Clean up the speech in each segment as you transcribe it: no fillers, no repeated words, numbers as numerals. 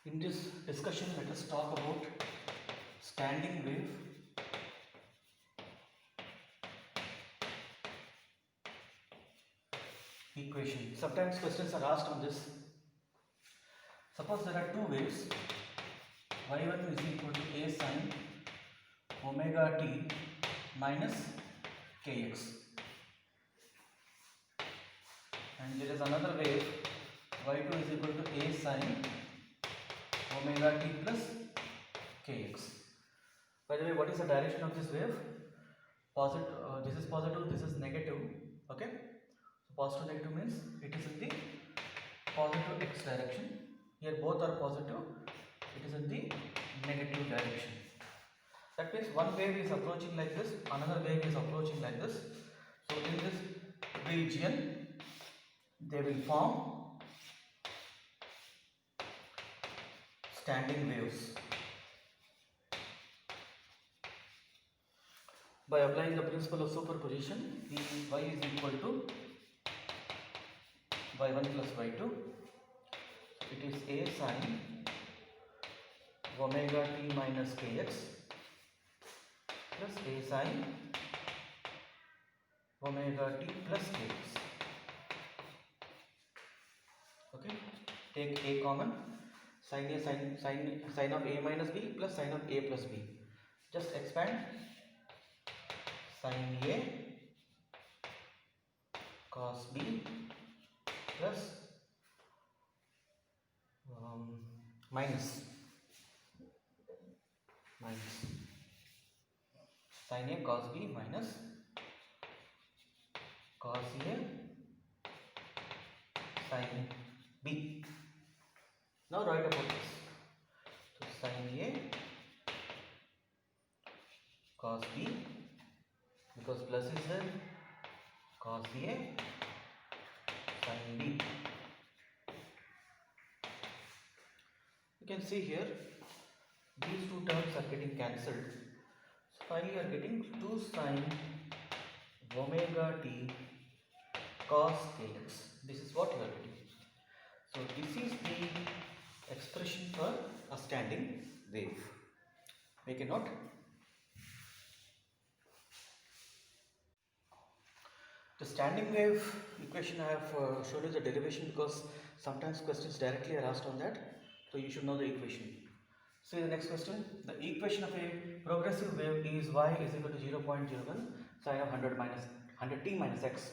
In this discussion, let us talk about standing wave equation. Sometimes questions are asked on this. Suppose there are two waves, y1 is equal to a sine omega t minus kx, and there is another wave y2 is equal to a sine omega t plus kx. By the way, what is the direction of this wave? Positive. This is positive, this is negative. Okay, so positive negative means it is in the positive x direction. Here both are positive, it is in the negative direction. That means one wave is approaching like this, another wave is approaching like this. So in this region they will form standing waves. By applying the principle of superposition, y is equal to y1 plus y2. It is a sine omega t minus kx plus a sine omega t plus kx. Okay, take a common. Sine a sine of a minus b plus sine of a plus b. Just expand. Sine a cos b plus minus sin a cos b minus cos a sin b. Now write about this. So sin a cos b, because plus is there, cos a sin b. You can see here these two terms are getting cancelled. So finally you are getting 2 sin omega t cos kx. This is what you are getting. So this is the expression for a standing wave. Make a note. The standing wave equation, I have shown you the derivation because sometimes questions directly are asked on that. So you should know the equation. See the next question. The equation of a progressive wave is y is equal to 0.01 sine of 100 t minus x,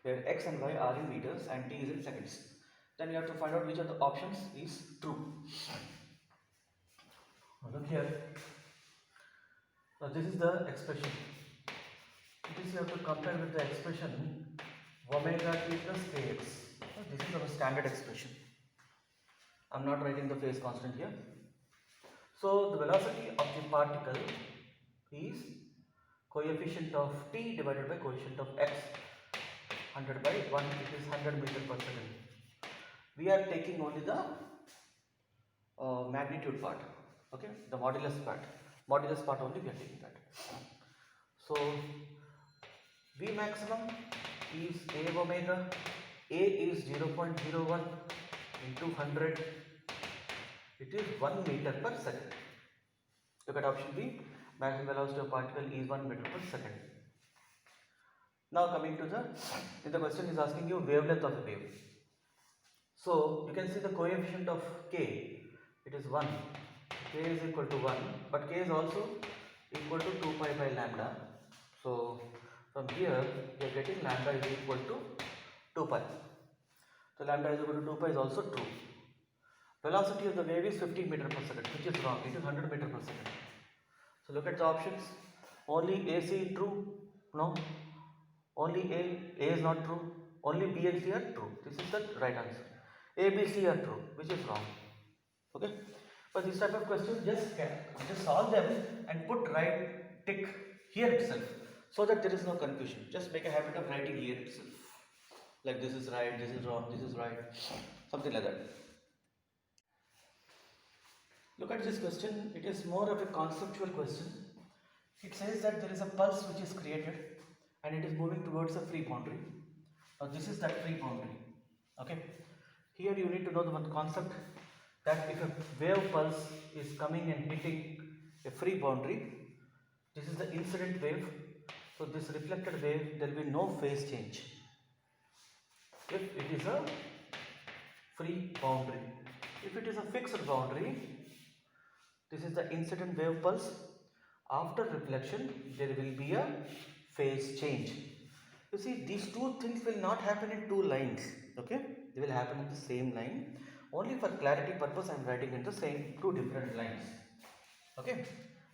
where x and y are in meters and t is in seconds. Then you have to find out which of the options is true. Now look here. Now this is the expression. This you have to compare with the expression omega t plus kx. This is our standard expression. I am not writing the phase constant here. So the velocity of the particle is coefficient of t divided by coefficient of x, 100 by 1, it is 100 meter per second. We are taking only the magnitude part, okay, the modulus part only we are taking that. So V maximum is A omega, A is 0.01 into 100, it is 1 meter per second. Look at option B, maximum velocity of particle is 1 meter per second. Now coming to in the question is asking you wavelength of a wave. So you can see the coefficient of K, it is 1, K is equal to 1, but K is also equal to 2 pi by lambda. So from here we are getting lambda is equal to 2 pi. So lambda is equal to 2 pi is also true. Velocity of the wave is 15 meter per second, which is wrong, it is 100 meter per second. So look at the options. Only AC true? No. Only A is not true. Only B and C are true. This is the right answer. A, B, C are true, which is wrong. Okay. But this type of question, just solve them and put right tick here itself, so that there is no confusion. Just make a habit of writing here itself. Like this is right, this is wrong, this is right. Something like that. Look at this question. It is more of a conceptual question. It says that there is a pulse which is created and it is moving towards a free boundary. Now this is that free boundary. Okay. Here you need to know the one concept. that if a wave pulse is coming and hitting a free boundary, this is the incident wave. So this reflected wave, there will be no phase change if it is a free boundary. If it is a fixed boundary, this is the incident wave pulse. After reflection, there will be a phase change. You see, these two things will not happen in two lines. Okay, they will happen in the same line. Only for clarity purpose, I am writing in the same two different lines. Okay.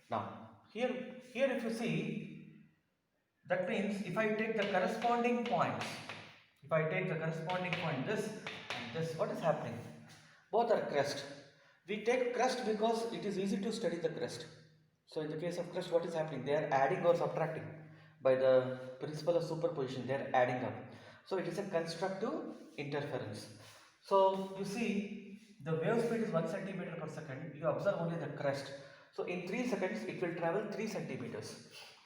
Now, here if you see, that means if I take the corresponding points, this and this, what is happening? Both are crest. We take crest because it is easy to study the crest. So in the case of crest, what is happening? They are adding or subtracting by the principle of superposition. They are adding up. So it is a constructive interference. So you see, the wave speed is 1 centimeter per second. You observe only the crest. So in 3 seconds, it will travel 3 centimeters.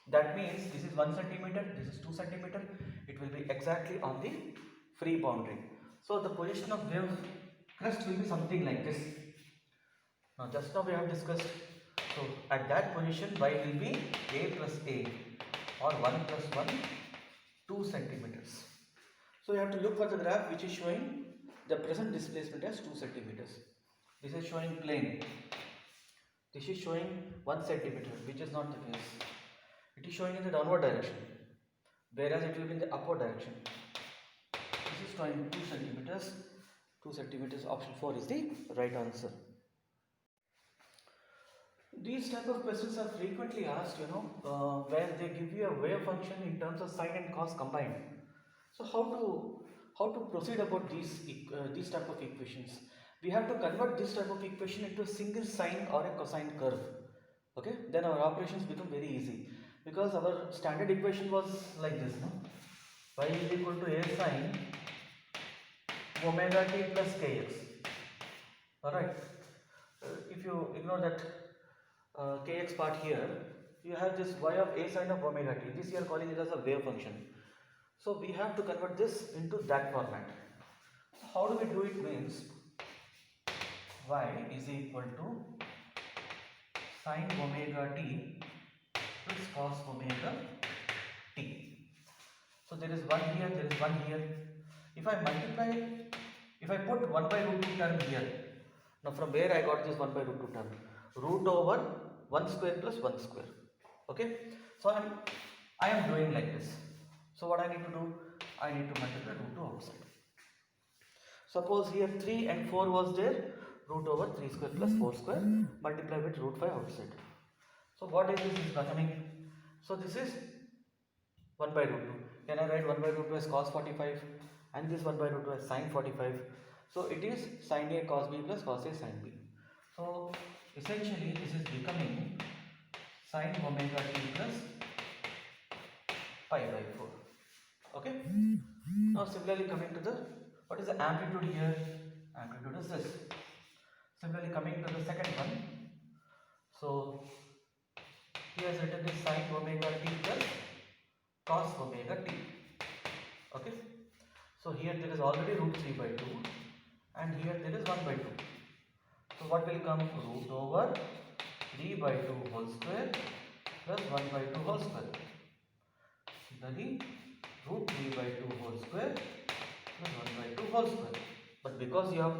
That means this is 1 centimeter, this is 2 centimeter. It will be exactly on the free boundary. So the position of wave crest will be something like this. Now just now we have discussed. So at that position, y will be a plus a, or 1 plus 1, 2 centimeters. So you have to look for the graph which is showing the present displacement as 2 centimeters. This is showing plane. This is showing 1 centimeter, which is not the case. It is showing in the downward direction, whereas it will be in the upward direction. This is showing 2 centimeters. 2 centimeters, option 4 is the right answer. These type of questions are frequently asked, where they give you a wave function in terms of sine and cos combined. So how to proceed about these type of equations? We have to convert this type of equation into a single sine or a cosine curve. Okay, then our operations become very easy, because our standard equation was like this, no? Y is equal to a sine omega t plus kx. Alright, if you ignore that kx part here, you have this y of a sine of omega t. This you are calling it as a wave function. So we have to convert this into that format. So how do we do it? Means y is equal to sine omega t plus cos omega t. So there is one here, there is one here. If I multiply, if I put 1 by root 2 term here, now from where I got this 1 by root 2 term? Root over 1 square plus 1 square. Okay, so I am doing like this. So what I need to do? I need to multiply root 2 outside. Suppose here 3 and 4 was there, root over 3 square plus 4 square, multiply with root 5 outside. So what is this is becoming? So this is 1 by root 2. Can I write 1 by root 2 as cos 45 and this 1 by root 2 as sin 45? So it is sin A cos B plus cos A sin B. So essentially this is becoming sin omega t plus pi by 4. Okay. Now similarly coming to the, what is the amplitude here? Amplitude is this. Similarly coming to the second one. So here is written is sin omega t plus cos omega t. Okay. So here there is already root 3 by 2 and here there is 1 by 2. So what will come? Root over 3 by 2 whole square plus 1 by 2 whole square. Similarly, root 3 by 2 whole square plus 1 by 2 whole square. But because you have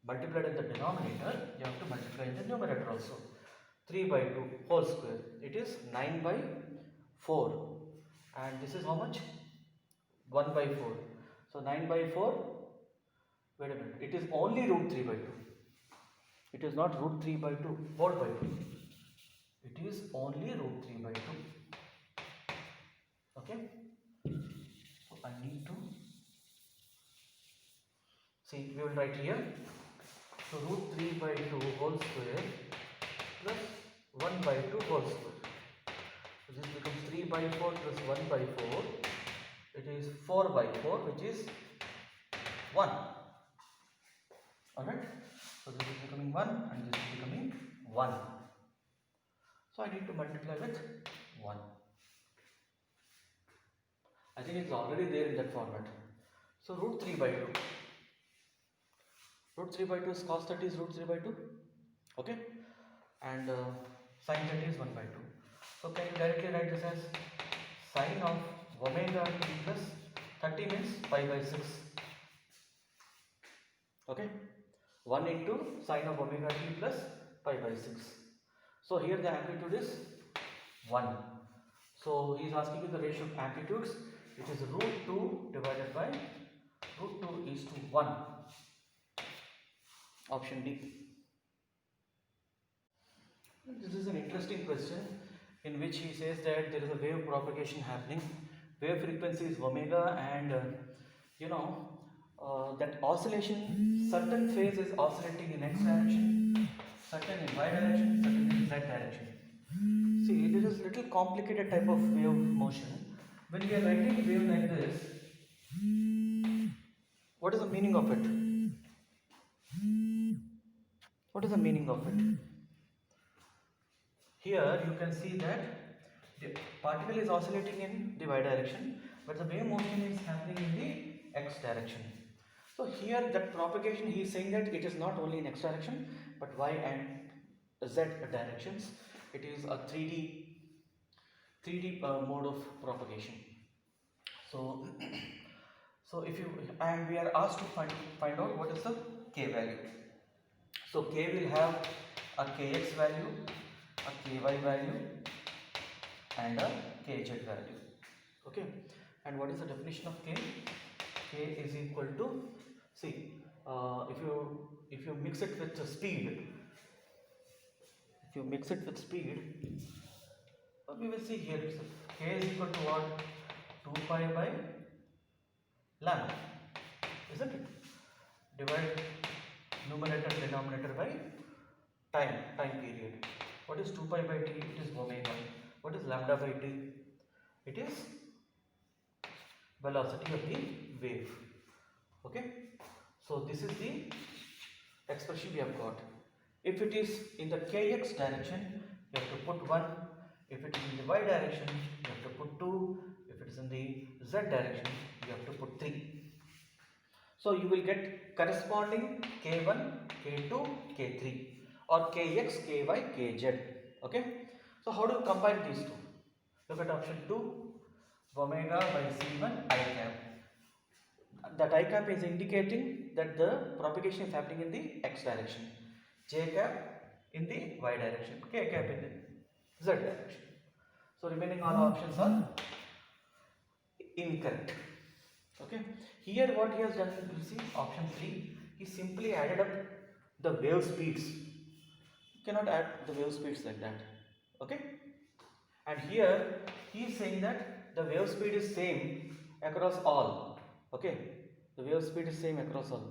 multiplied in the denominator, you have to multiply in the numerator also. 3 by 2 whole square, it is 9 by 4, and this is how much? 1 by 4. So 9 by 4, wait a minute, it is only root 3 by 2. It is not root 3 by 2 whole by 2. It is only root 3 by 2. Okay. So I need to see, we will write here. So root 3 by 2 whole square plus 1 by 2 whole square. So this becomes 3 by 4 plus 1 by 4. It is 4 by 4, which is 1. Alright. So this is becoming 1 and this is becoming 1. So I need to multiply with 1. I think it's already there in that format. So root 3 by 2. Root 3 by 2 is cos 30 is root 3 by 2. Okay, and sin 30 is 1 by 2. So can you directly write this as sine of omega t plus 30 means pi by 6. Okay, 1 into sine of omega t plus pi by 6. So here the amplitude is 1. So he is asking you the ratio of amplitudes, which is root 2 divided by root 2 is to 1. Option D. This is an interesting question in which he says that there is a wave propagation happening. Wave frequency is omega, and that oscillation, certain phase is oscillating in x direction, certain in y direction, certain in z direction. See, this is little complicated type of wave motion. When we are writing a wave like this, what is the meaning of it? What is the meaning of it? Here you can see that the particle is oscillating in the y direction, but the wave motion is happening in the x direction. So here that propagation, he is saying that it is not only in x direction but y and z directions. It is a 3D mode of propagation. So if you, and we are asked to find out what is the k value. So k will have a kx value, a ky value, and a kz value. Okay, and what is the definition of k? K is equal to, see, if you mix it with speed, we will see here itself. K is equal to what? 2 pi by lambda, isn't it? Divide numerator denominator by time period. What is 2 pi by t? It is omega. What is lambda by t? It is velocity of the wave. Okay, so this is the expression we have got. If it is in the kx direction, you have to put 1. If it is in the y direction, you have to put 2. If it is in the z direction, you have to put 3. So you will get corresponding k1, k2, k3, or kx, ky, kz. Okay, so how do you combine these two? Look at option 2, omega by c1 I cap. That I cap is indicating that the propagation is happening in the x direction, j cap in the y direction, k cap in the z direction. So remaining all options are incorrect. Okay, here what he has done, you see option 3, he simply added up the wave speeds. You cannot add the wave speeds like that. Okay, and here he is saying that the wave speed is same across all. Okay, the wave speed is same across all.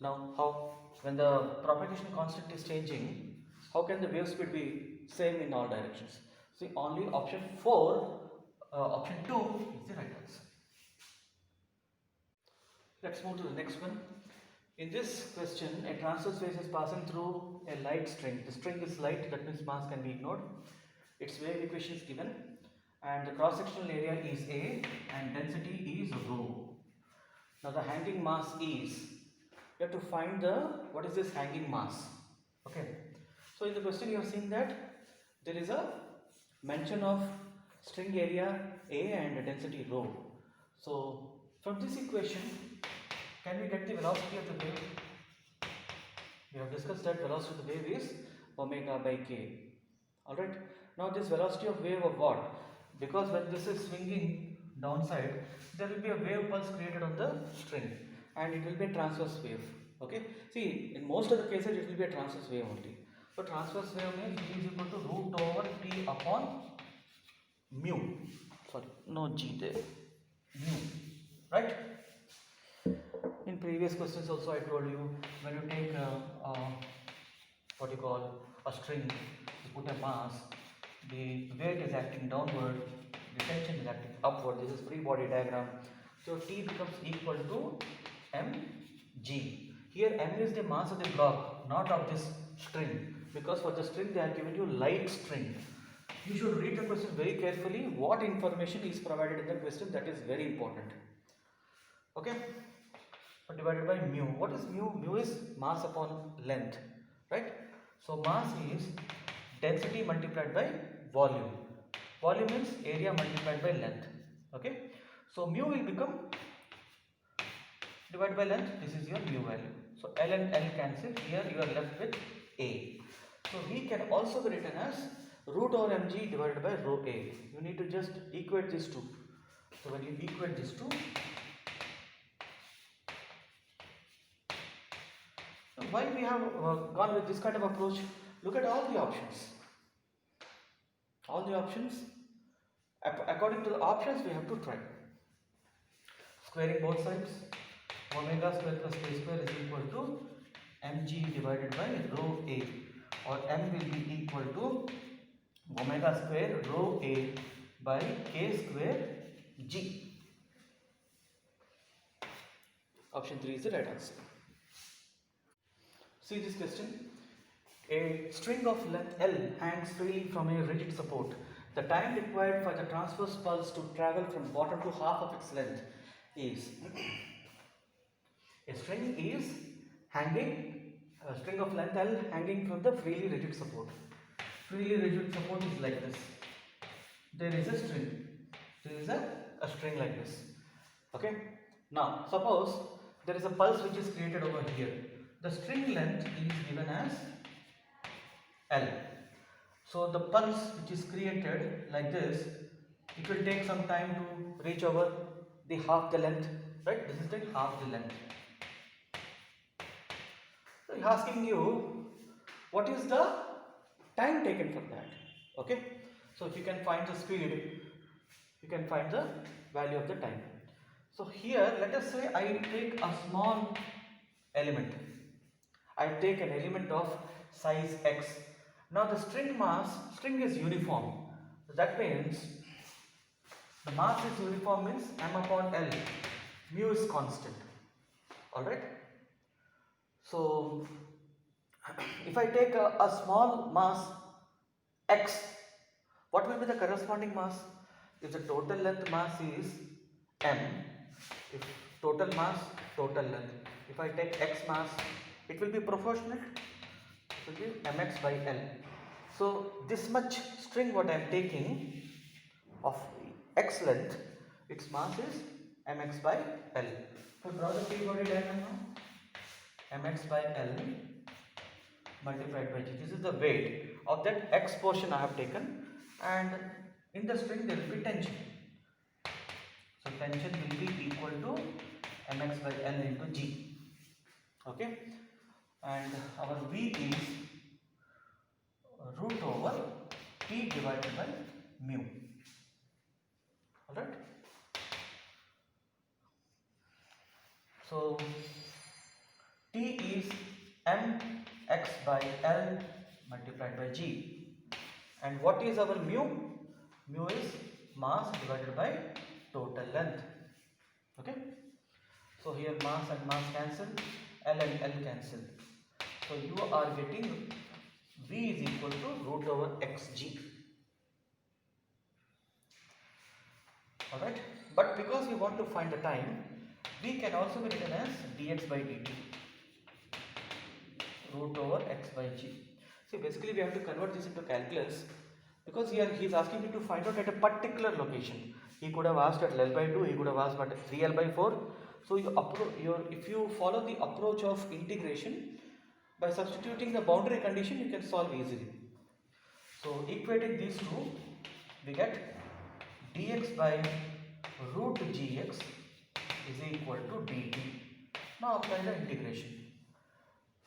Now how, when the propagation constant is changing, how can the wave speed be same in all directions? See, only option 4, option 2 is the right answer. Let's move to the next one. In this question, a transverse phase is passing through a light string. The string is light, that means mass can be ignored. Its wave equation is given, and the cross-sectional area is A and density is rho. Now the hanging mass is, you have to find the, what is this hanging mass? Okay, so in the question you have seen that there is a mention of string area A and density rho. So from this equation, can we get the velocity of the wave? We have discussed that velocity of the wave is omega by k. Alright, now this velocity of wave of what? Because when this is swinging downside, there will be a wave pulse created on the string, and it will be a transverse wave. Okay, see, in most of the cases it will be a transverse wave only. So transverse wave means G is equal to root over T upon mu. Sorry, no G there. Mu, right? In previous questions also I told you, when you take what you call a string, you put a mass, the weight is acting downward, the tension is acting upward. This is free body diagram. So T becomes equal to mg. Here m is the mass of the block, not of this string, because for the string they have given you light string. You should read the question very carefully. What information is provided in the question, that is very important. Okay. So divided by mu. What is mu? Mu is mass upon length, right? So mass is density multiplied by volume. Volume means area multiplied by length. Okay. So mu will become divided by length. This is your mu value. So L and L cancel. Here you are left with A. So V can also be written as root over mg divided by rho A. You need to just equate these two. So when you equate these two, why we have gone with this kind of approach? Look at all the options. All the options. According to the options, we have to try. Squaring both sides. Omega square plus k square is equal to mg divided by rho A, or m will be equal to omega square rho A by k square g. Option 3 is the right answer. See this question. A string of length L hangs freely from a rigid support. The time required for the transverse pulse to travel from bottom to half of its length is a string is hanging, a string of length L hanging from the freely rigid support. Freely rigid support is like this. There is a string. There is a string like this. Okay. Now suppose there is a pulse which is created over here. The string length is given as L. So the pulse which is created like this, it will take some time to reach over the half the length, right? This is the half the length. So he's asking you what is the time taken for that. Okay. So if you can find the speed, you can find the value of the time. So here let us say I take a small element. I take an element of size x. Now the string is uniform. That means the mass is uniform means m upon L. Mu is constant. Alright. So if I take a small mass x, what will be the corresponding mass? If the total length mass is m, if total mass, total length. If I take x mass, it will be proportionate. It will be mx by L. So this much string what I am taking of x length, its mass is mx by L. So draw the free body diagram now. Mx by L multiplied by g. This is the weight of that x portion I have taken, and in the string there will be tension. So tension will be equal to mx by L into g. Okay, and our V is root over T divided by mu. Alright. So T is mx by L multiplied by g. And what is our mu? Mu is mass divided by total length. Okay. So here mass and mass cancel, L and L cancel. So you are getting V is equal to root over xg. Alright. But because we want to find the time, V can also be written as dx by dt. Root over x by g. See, basically we have to convert this into calculus, because here he is asking you to find out at a particular location. He could have asked at L by 2, he could have asked at 3L by 4. So if you follow the approach of integration, by substituting the boundary condition, you can solve easily. So equating these two, we get dx by root gx is equal to dt. Now apply the integration.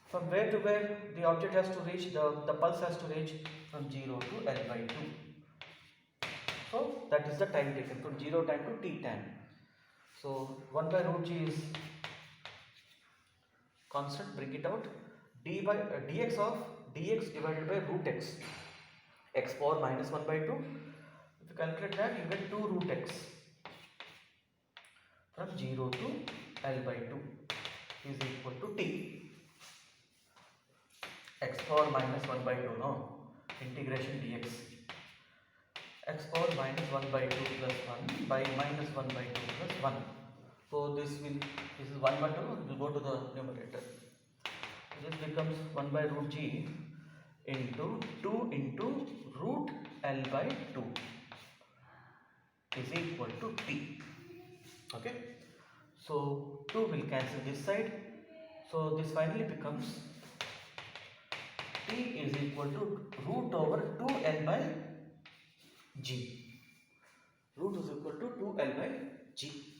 From where to where the object has to reach, the pulse has to reach from 0 to L by 2. So that is the time taken from 0 time to t time. So 1 by root g is constant, bring it out. Dx of dx divided by root x power minus 1 by 2. If you calculate that, you get 2 root x from 0 to L by 2 is equal to t. X power minus 1 by 2, no? Integration dx. X power minus 1 by 2 plus 1 by minus 1 by 2 plus 1. So this is 1 by 2, it will go to the numerator. This becomes 1 by root g into 2 into root L by 2 is equal to t. Okay. So 2 will cancel this side. So this finally becomes t is equal to root over 2L by g. Root is equal to 2L by g.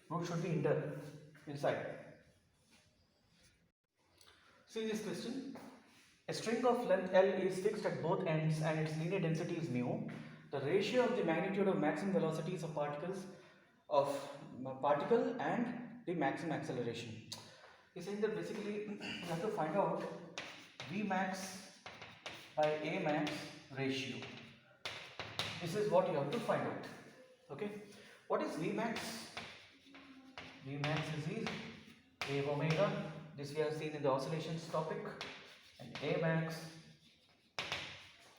Root should be inside. See this question. A string of length L is fixed at both ends and its linear density is mu. The ratio of the magnitude of maximum velocities of particle and the maximum acceleration. He's saying that basically you have to find out Vmax by Amax ratio. This is what you have to find out. Okay. What is Vmax? Vmax is A omega. This we have seen in the oscillations topic. And Amax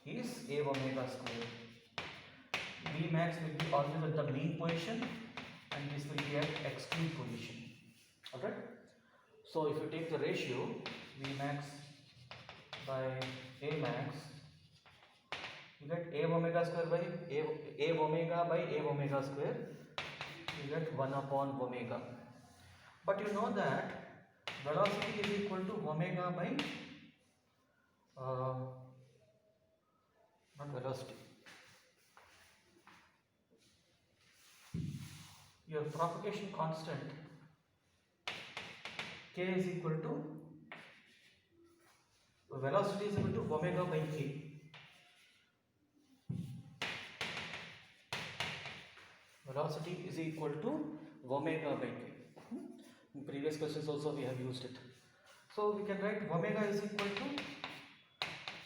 is A omega square. Vmax will be always at the mean position and this will be at extreme position. Alright. So if you take the ratio Vmax by Amax, you get A omega square by A omega by A omega square, you get 1 upon omega. But you know that velocity is equal to omega by not velocity, your propagation constant k is equal to velocity is equal to omega by k. Velocity is equal to omega by k. In previous questions also we have used it. So we can write omega is equal to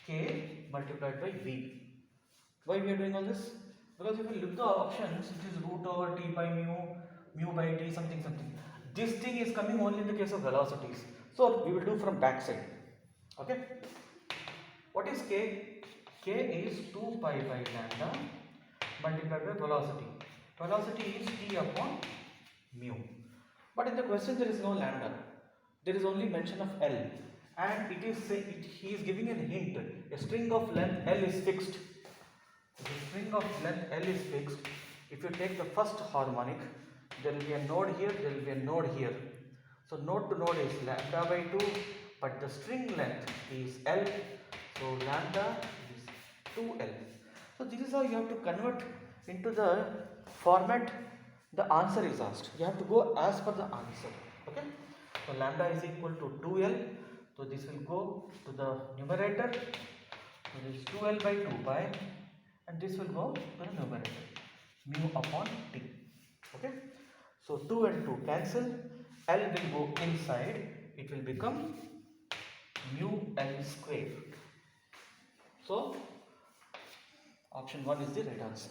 k multiplied by v. Why we are doing all this? Because if you look the options, it is root over t by mu, mu by t, something. This thing is coming only in the case of velocities. So we will do from back side. Okay. What is k? K is 2 pi by lambda multiplied by velocity. Velocity is t upon mu. But in the question there is no lambda. There is only mention of L. And he is giving a hint. A string of length L is fixed. The string of length L is fixed. If you take the first harmonic, there will be a node here, there will be a node here. So node to node is lambda by 2, but the string length is L. So lambda is 2L. So this is how you have to convert into the format the answer is asked. You have to go as per the answer. Okay. So lambda is equal to 2L. So this will go to the numerator. So this is 2L by 2 pi. And this will go to the numerator, mu upon t. Okay. So 2 and 2 cancel. L will go inside. It will become mu L square. So option 1 is the right answer.